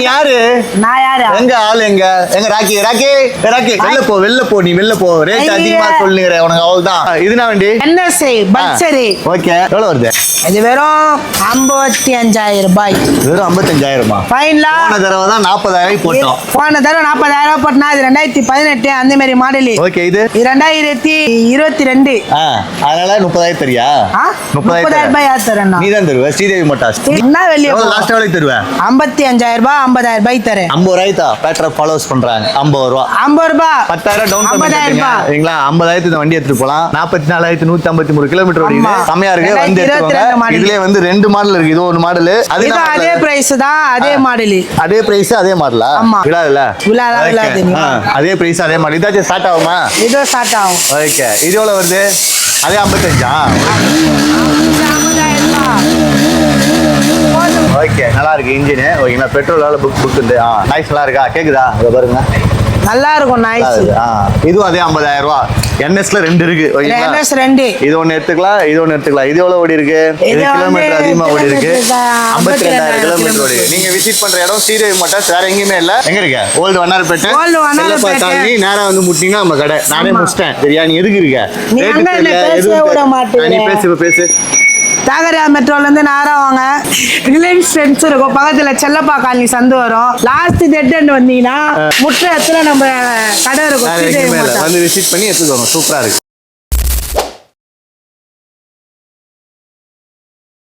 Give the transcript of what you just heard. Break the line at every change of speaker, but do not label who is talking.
யாரு?
நான் யாரு?
எங்க ஆளு எங்க ராக்கி ராக்கி ராக்கி வெளில போ நீ வெளில போ. ரேட் அதிகமா சொல்லுங்கற உனக்கு அவ்வளவுதான். இதுனா வண்டி
NSI பட்சரி.
ஓகே எவ்வளவு வருது?
இது வெறும் 55,000 ரூபாய்.
வெறும் 55,000
ஃபைனலா
போன தடவை தான் 40,000 போட்டோம்.
போன தடவை 40,000 போட்டா இது 2018 அந்த மாதிரி மாடல்.
ஓகே இது
2022.
அதனால 30,000 தெரியா?
30,000 ரூபாய் தரேன்.
நீ தான் தருவ ஸ்ரீதேவி மோட்டார்ஸ்.
என்ன வெளிய
லாஸ்ட் எவ்வளவு தருவ?
55,000 ரூபாய் 50,000 ரூபாய் தரேன்.
50 ரூபாய் தான் பேட்டர் ஃபாலோஸ் பண்றாங்க. 50 ரூபாய்
50 ரூபாய்
10,000 டவுன் பேமெண்ட்
50,000 ரூபாய்.
சரிங்களா? 50,000 இந்த வண்டி எடுத்துட்டு போலாம். 44,153 கிலோமீட்டர் ஓடிது. செமையா இருக்கு. வந்து எடுத்துக்கோங்க. இதுலயே வந்து ரெண்டு மாடல் இருக்கு. இது ஒரு மாடல்.
இது அதே பிரைஸ் தான். அதே மாடல்.
அதே பிரைஸ் அதே மாடலா? விழாதுல
விழாது.
அதே பிரைஸ் அதே மாடல். இதாச்சும் ஸ்டார்ட் ஆகுமா?
இது ஸ்டார்ட் ஆகும்.
ஓகே இது எவ்வளவு வருது? அதே 55. ஓகே நல்லா இருக்கு இன்ஜின். ஓகேங்களா? பெட்ரோல் புக் வந்து நாய்ஸ் நல்லா இருக்கா? கேக்குதா? இத பாருங்க
நல்லா இருக்கும் நாய்ஸ்.
இதுவும் அதே 50,000 ரூபாய். NSல ரெண்டு இருக்கு. ஓகேங்களா?
NS 2.
இது ஒன்னு எடுத்துக்கலாம், இது ஒன்னு எடுத்துக்கலாம். இது எவ்வளவு ஓடி இருக்கு? இது கிலோமீட்டர் அதிகமா ஓடி இருக்கு. 52,000 கிலோமீட்டர் ஓடி. நீங்க விசிட் பண்ற இடம் ஸ்ரீதேவி மோட்டார்ஸ். வேற எங்கேயுமே இல்ல. எங்க இருக்கு? ஓல்டு வண்ணாரப்பேட்டை. தாண்டி நேரா வந்து முட்டினா நம்ம கடை. நானே முடிச்சிட்டேன். சரியா? நீ எதுக்கு இருக்க? நீ பேசு.
தாகரியா மெட்ரோல இருந்து நேரா வாங்க. ரிலையன்ஸ் ஃப்ரெண்ட்ஸ் இருக்கும் பக்கத்துல. செல்லப்பா காலனி சந்து வரும். லாஸ்ட் டெட் எண்ட் வந்தீங்கன்னா முற்ற இடத்துல நம்ம கடை இருக்கும்.
வந்து விசிட் பண்ணி எடுத்துக்கோங்க. சூப்பரா இருக்கு.